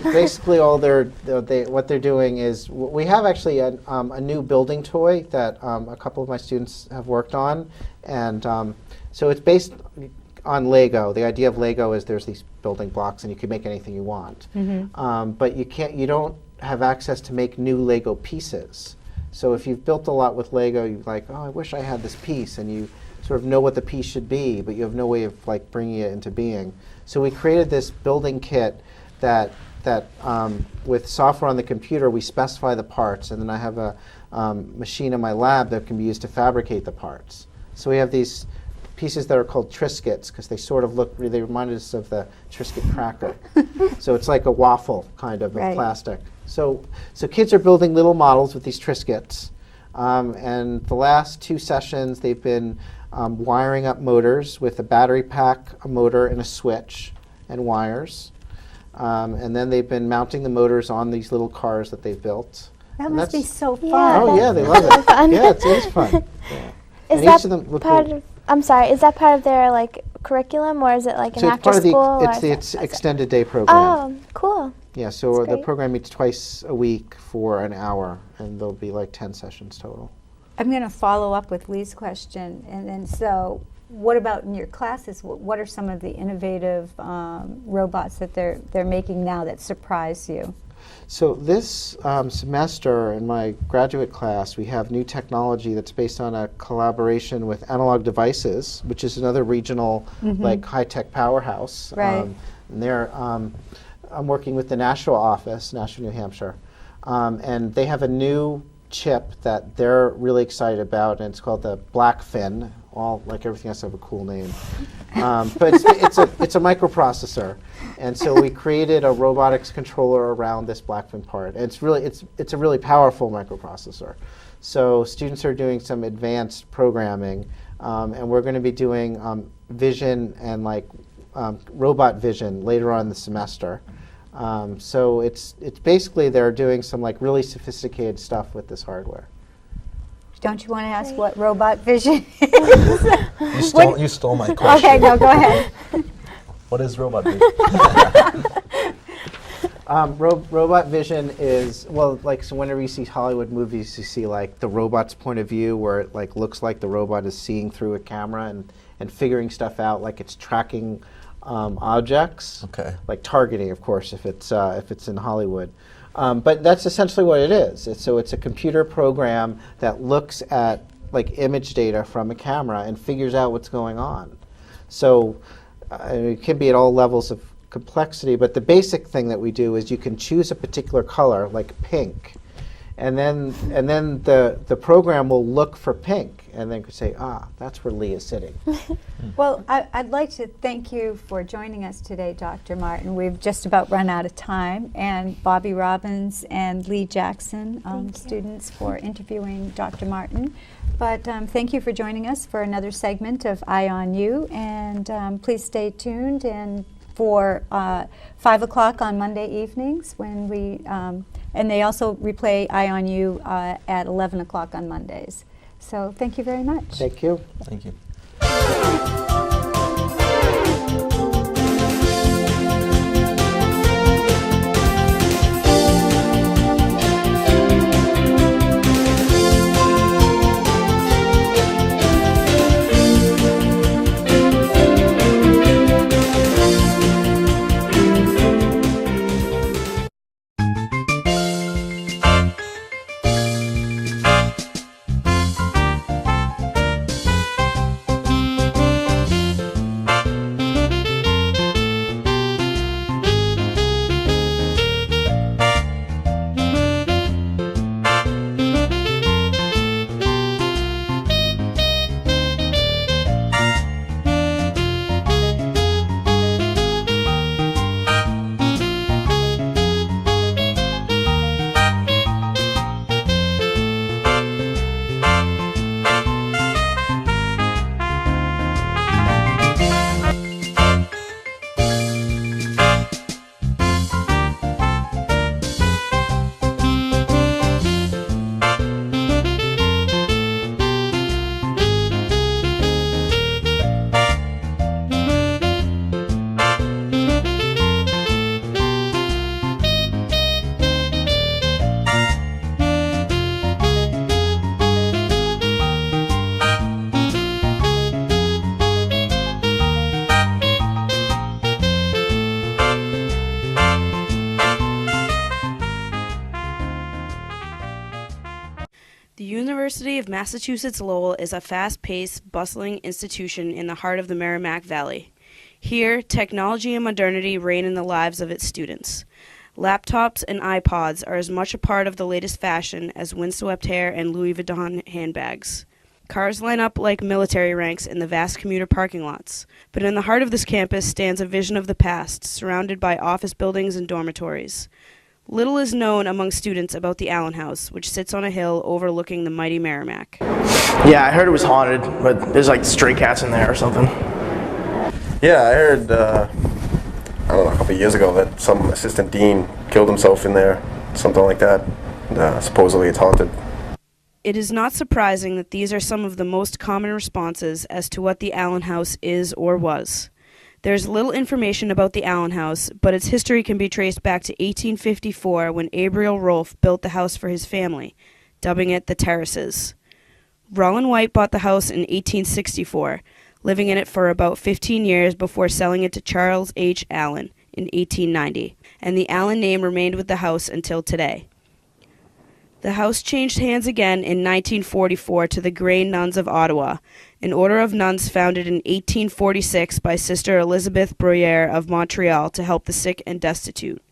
Basically, all what they're doing is we have actually a new building toy that a couple of my students have worked on, and so it's based on Lego. The idea of Lego is there's these building blocks, and you can make anything you want, but you don't have access to make new Lego pieces. So if you've built a lot with Lego, you're like, oh, I wish I had this piece, and you sort of know what the piece should be, but you have no way of like bringing it into being. So we created this building kit that with software on the computer, we specify the parts, and then I have a machine in my lab that can be used to fabricate the parts. So we have these pieces that are called Triscuits because they sort of they remind us of the Triscuit cracker. So it's like a waffle kind of plastic. So kids are building little models with these Triscuits, and the last 2 sessions they've been wiring up motors with a battery pack, a motor, and a switch and wires. And then they've been mounting the motors on these little cars that they've built. That must be so fun. Oh yeah, they love it. Yeah, it is fun. Yeah. Is that part of? I'm sorry. Is that part of their like curriculum, or is it like an after school? It's the extended day program. Oh, cool. Yeah, so the program meets twice a week for an hour, and there'll be like 10 sessions total. I'm going to follow up with Lee's question, and then so what about in your classes? What are some of the innovative robots that they're making now that surprise you? So this semester in my graduate class, we have new technology that's based on a collaboration with Analog Devices, which is another regional like high-tech powerhouse. Right. And I'm working with the Nashville office, Nashville, New Hampshire, and they have a new chip that they're really excited about, and it's called the Blackfin. All like everything has to have a cool name, but it's a microprocessor, and so we created a robotics controller around this Blackfin part. And it's a really powerful microprocessor. So students are doing some advanced programming, and we're going to be doing vision and like robot vision later on in the semester. So it's basically they're doing some like really sophisticated stuff with this hardware. Don't you want to ask what robot vision is? You stole my question. Okay, no, go ahead. What is robot vision? Robot vision is, well, like, so whenever you see Hollywood movies, you see like the robot's point of view, where it like looks like the robot is seeing through a camera and figuring stuff out, like it's tracking objects. Okay. Like targeting, of course, if it's in Hollywood. But that's essentially what it is. So it's a computer program that looks at like image data from a camera and figures out what's going on. So it can be at all levels of complexity, but the basic thing that we do is you can choose a particular color, like pink, and then the program will look for pink and then could say, that's where Lee is sitting. Well, I'd like to thank you for joining us today, Dr. Martin. We've just about run out of time, and Bobby Robbins and Lee Jackson, students, for interviewing Dr. Martin. But thank you for joining us for another segment of Eye on You, and please stay tuned and for 5 o'clock on Monday evenings when we, and they also replay Eye on You at 11 o'clock on Mondays. So thank you very much. Thank you. Thank you. University of Massachusetts Lowell is a fast-paced, bustling institution in the heart of the Merrimack Valley. Here, technology and modernity reign in the lives of its students. Laptops and iPods are as much a part of the latest fashion as windswept hair and Louis Vuitton handbags. Cars line up like military ranks in the vast commuter parking lots. But in the heart of this campus stands a vision of the past, surrounded by office buildings and dormitories. Little is known among students about the Allen House, which sits on a hill overlooking the mighty Merrimack. Yeah, I heard it was haunted, but there's like stray cats in there or something. Yeah, I heard, I don't know, a couple of years ago that some assistant dean killed himself in there, something like that. Supposedly it's haunted. It is not surprising that these are some of the most common responses as to what the Allen House is or was. There's little information about the Allen House, but its history can be traced back to 1854 when Abriel Rolfe built the house for his family, dubbing it the Terraces. Rollin White bought the house in 1864, living in it for about 15 years before selling it to Charles H. Allen in 1890, and the Allen name remained with the house until today. The house changed hands again in 1944 to the Grey Nuns of Ottawa, an order of nuns founded in 1846 by Sister Elizabeth Bruyere of Montreal to help the sick and destitute.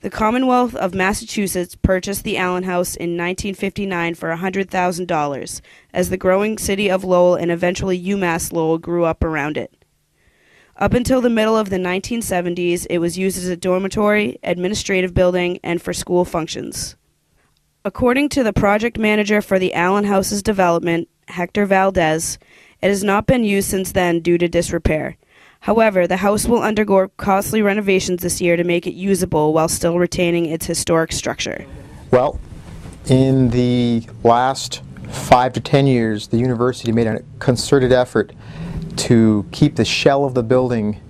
The Commonwealth of Massachusetts purchased the Allen House in 1959 for $100,000 as the growing city of Lowell and eventually Umass Lowell grew up around it. Up until the middle of the 1970s, it was used as a dormitory, administrative building, and for school functions. According to the project manager for the Allen House's development, Hector Valdez, it has not been used since then due to disrepair. However, the house will undergo costly renovations this year to make it usable while still retaining its historic structure. Well, in the last 5 to 10 years, the university made a concerted effort to keep the shell of the building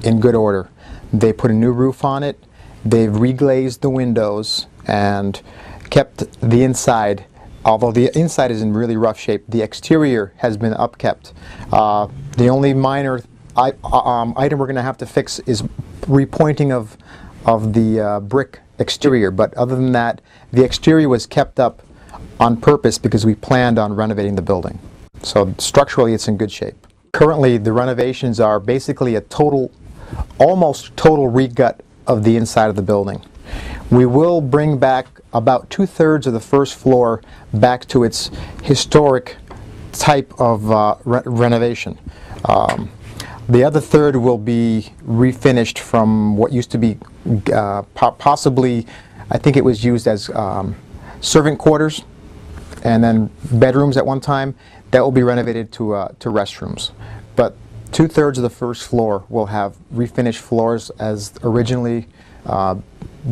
in good order. They put a new roof on it, they've reglazed the windows, and kept the inside, although the inside is in really rough shape, the exterior has been upkept. The only minor item we're going to have to fix is repointing of the brick exterior, but other than that, the exterior was kept up on purpose because we planned on renovating the building. So structurally it's in good shape. Currently the renovations are basically a almost total regut of the inside of the building. We will bring back about 2/3 of the first floor back to its historic type of renovation. The other third will be refinished from what used to be possibly, I think it was used as servant quarters and then bedrooms at one time. That will be renovated to restrooms. But 2/3 of the first floor will have refinished floors as originally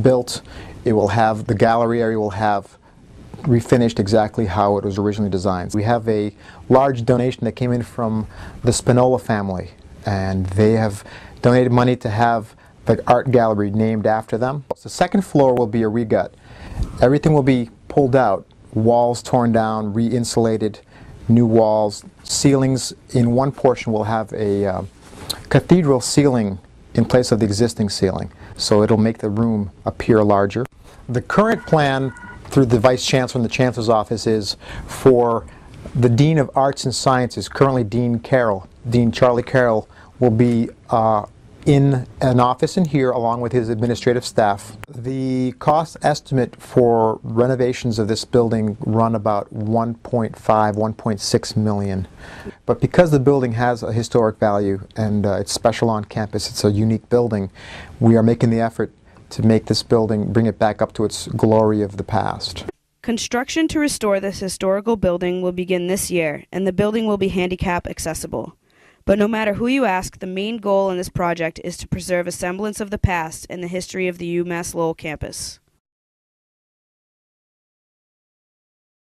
built. It will have, the gallery area will have refinished exactly how it was originally designed. We have a large donation that came in from the Spinola family, and they have donated money to have the art gallery named after them. The second floor will be a regut. Everything will be pulled out, walls torn down, re-insulated, new walls. Ceilings in one portion will have a cathedral ceiling in place of the existing ceiling, so it'll make the room appear larger. The current plan through the Vice Chancellor and the Chancellor's office is for the Dean of Arts and Sciences, currently Dean Charlie Carroll, will be in an office in here along with his administrative staff. The cost estimate for renovations of this building run about $1.5, $1.6 million. But because the building has a historic value and it's special on campus, it's a unique building, we are making the effort to make this building, bring it back up to its glory of the past. Construction to restore this historical building will begin this year, and the building will be handicap accessible. But no matter who you ask, the main goal in this project is to preserve a semblance of the past and the history of the UMass Lowell campus.